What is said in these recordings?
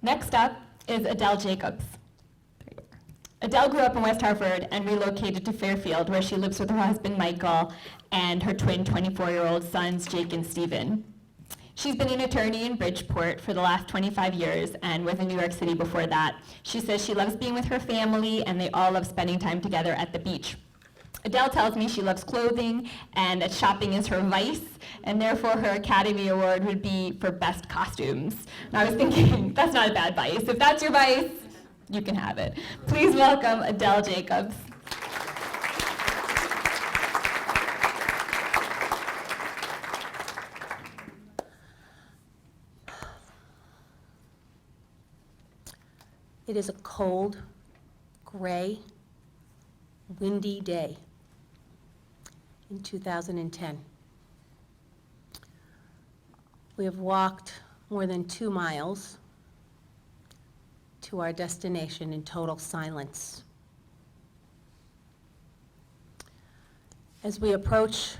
Next up is Adele Jacobs. Adele grew up in West Hartford and relocated to Fairfield, where she lives with her husband Michael and her twin 24-year-old sons Jake and Steven. She's been an attorney in Bridgeport for the last 25 years and was in New York City before that. She says she loves being with her family and they all love spending time together at the beach. Adele tells me she loves clothing and that shopping is her vice, and therefore her Academy Award would be for best costumes. And I was thinking, that's not a bad vice. If that's your vice, you can have it. Please welcome Adele Jacobs. It is a cold, gray, windy day in 2010. We have walked more than 2 miles to our destination in total silence. As we approach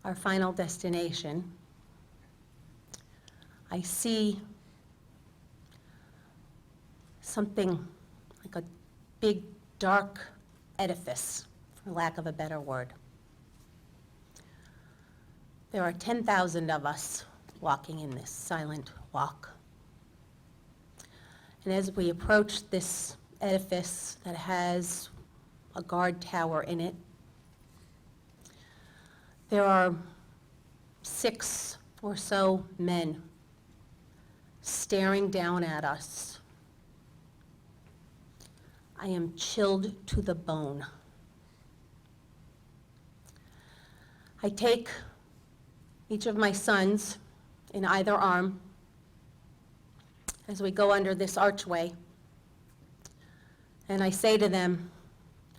our final destination, I see something like a big, dark edifice, for lack of a better word. There are 10,000 of us walking in this silent walk. And as we approach this edifice that has a guard tower in it, there are 6 or so men staring down at us. I am chilled to the bone. I take each of my sons in either arm as we go under this archway, and I say to them,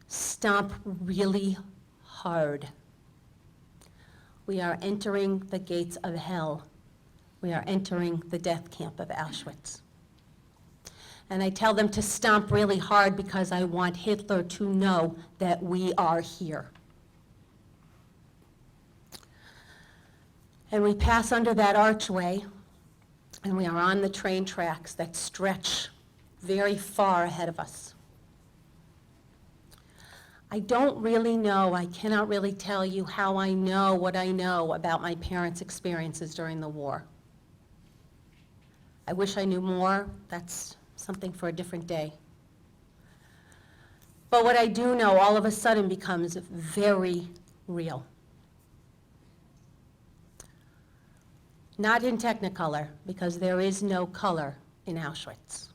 stomp really hard. We are entering the gates of hell. We are entering the death camp of Auschwitz. And I tell them to stomp really hard because I want Hitler to know that we are here. And we pass under that archway, and we are on the train tracks that stretch very far ahead of us. I don't really know, I cannot really tell you how I know what I know about my parents' experiences during the war. I wish I knew more. That's something for a different day. But what I do know all of a sudden becomes very real. Not in Technicolor, because there is no color in Auschwitz.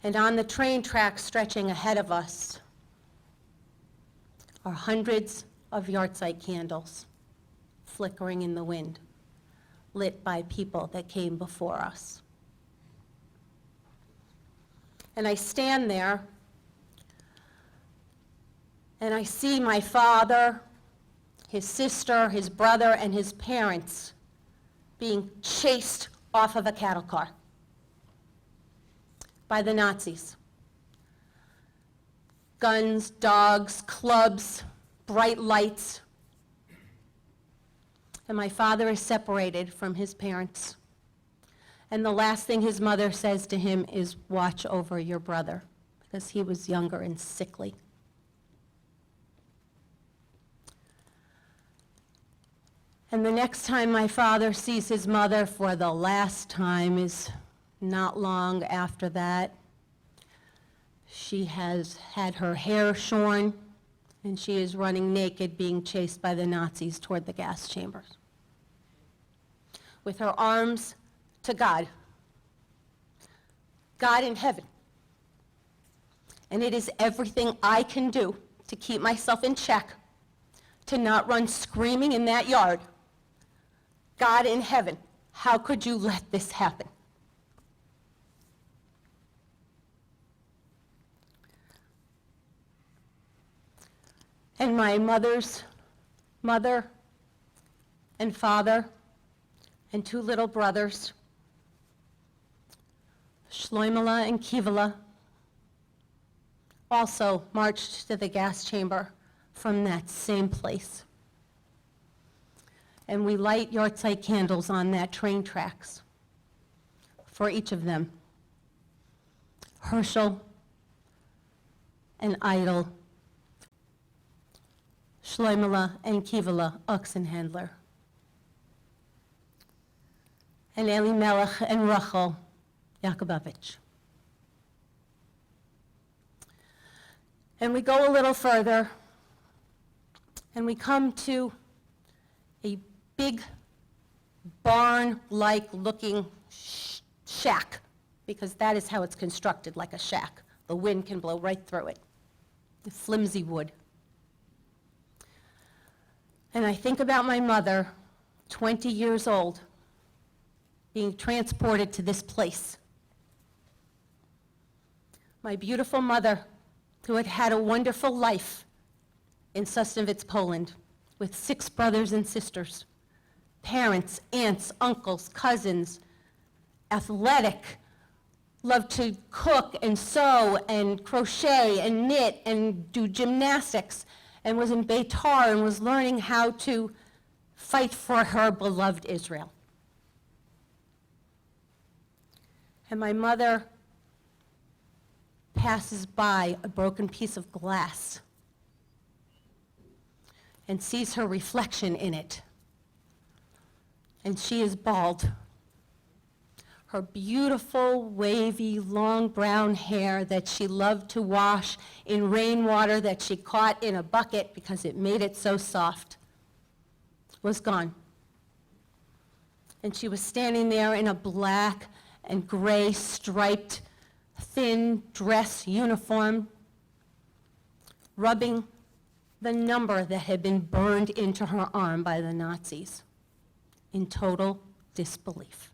And on the train tracks stretching ahead of us are hundreds of yahrzeit candles flickering in the wind, lit by people that came before us. And I stand there, and I see my father, his sister, his brother, and his parents being chased off of a cattle car by the Nazis. Guns, dogs, clubs, bright lights. And my father is separated from his parents. And the last thing his mother says to him is, watch over your brother, because he was younger and sickly. And the next time my father sees his mother for the last time is not long after that. She has had her hair shorn, and she is running naked, being chased by the Nazis toward the gas chambers, with her arms to God, God in heaven. And it is everything I can do to keep myself in check, to not run screaming in that yard. God in heaven, how could you let this happen? And my mother's mother and father and 2 little brothers, Shloimela and Kivala, also marched to the gas chamber from that same place. and we light yahrzeit candles on that train tracks for each of them. Herschel and Idle, Shloimela and Kivala Oxenhandler, and Elimelech and Rachel Yakubovich. And we go a little further, and we come to a big barn-like looking shack, because that is how it's constructed, like a shack. The wind can blow right through it. The flimsy wood. And I think about my mother, 20 years old, being transported to this place. My beautiful mother, who had had a wonderful life in Sosnowiec, Poland, with 6 brothers and sisters, parents, aunts, uncles, cousins, athletic, loved to cook and sew and crochet and knit and do gymnastics, and was in Beitar and was learning how to fight for her beloved Israel. And my mother passes by a broken piece of glass and sees her reflection in it. And she is bald. Her beautiful, wavy, long brown hair that she loved to wash in rainwater that she caught in a bucket because it made it so soft, was gone. And she was standing there in a black and gray striped, thin dress uniform, rubbing the number that had been burned into her arm by the Nazis, in total disbelief.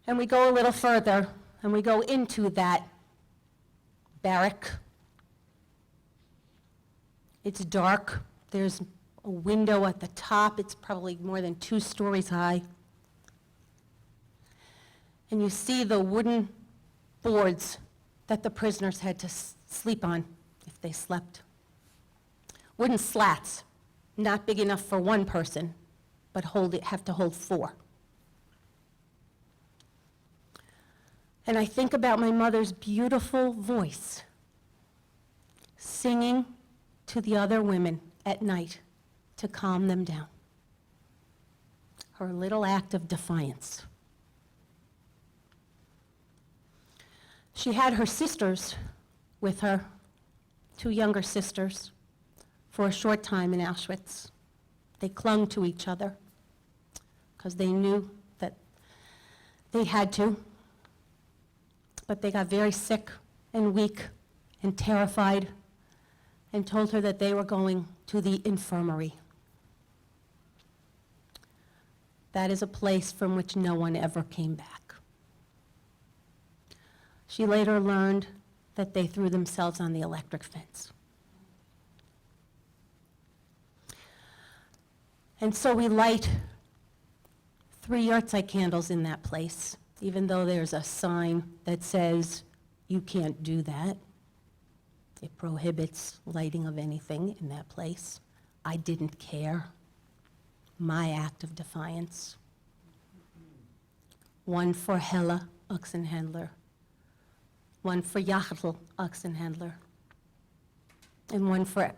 And we go a little further, and we go into that barrack. It's dark. There's a window at the top. It's probably more than 2 stories high. And you see the wooden boards that the prisoners had to sleep on if they slept. Wooden slats, not big enough for 1 person, but have to hold 4. And I think about my mother's beautiful voice singing to the other women at night to calm them down. Her little act of defiance. She had her sisters with her, 2 younger sisters, for a short time in Auschwitz. They clung to each other because they knew that they had to. But they got very sick and weak and terrified and told her that they were going to the infirmary. That is a place from which no one ever came back. She later learned that they threw themselves on the electric fence. And so we light 3 yahrzeit candles in that place, even though there's a sign that says, you can't do that. It prohibits lighting of anything in that place. I didn't care. My act of defiance. 1 for Hella Oxenhandler, 1 for Yachtel Oxenhandler, and 1 for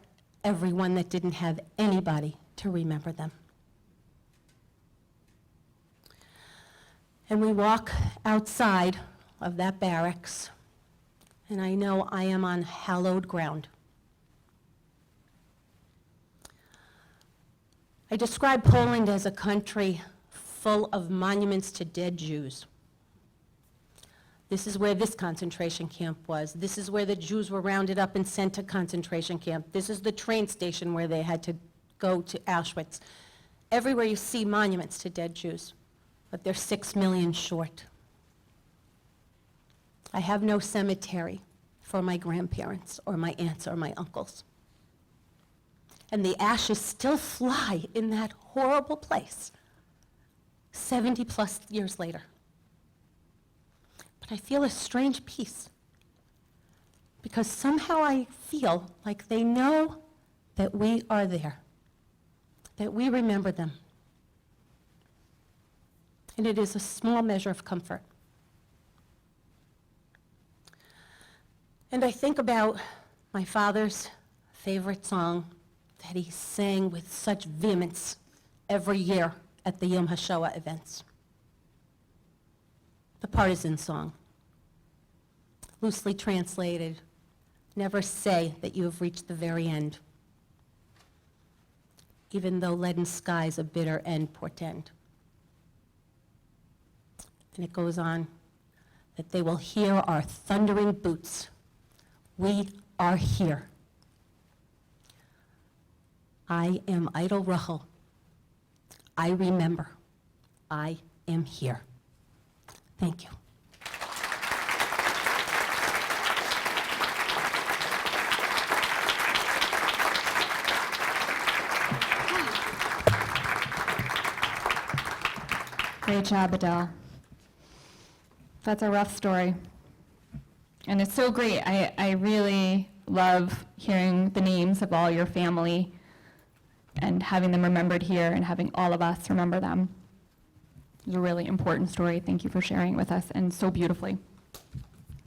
everyone that didn't have anybody to remember them. And we walk outside of that barracks, and I know I am on hallowed ground. I describe Poland as a country full of monuments to dead Jews. This is where this concentration camp was. This is where the Jews were rounded up and sent to concentration camp. This is the train station where they had to go to Auschwitz. Everywhere you see monuments to dead Jews, but they're 6 million short. I have no cemetery for my grandparents or my aunts or my uncles. And the ashes still fly in that horrible place 70 plus years later. But I feel a strange peace because somehow I feel like they know that we are there, that we remember them. And it is a small measure of comfort. And I think about my father's favorite song that he sang with such vehemence every year at the Yom HaShoah events. The partisan song, loosely translated, never say that you have reached the very end, even though leaden skies a bitter end portend. And it goes on, that they will hear our thundering boots. We are here. I am Idle Rachel. I remember. I am here. Thank you. Great job, Adele. That's a rough story. And it's so great. I really love hearing the names of all your family and having them remembered here and having all of us remember them. It's a really important story. Thank you for sharing it with us, and so beautifully.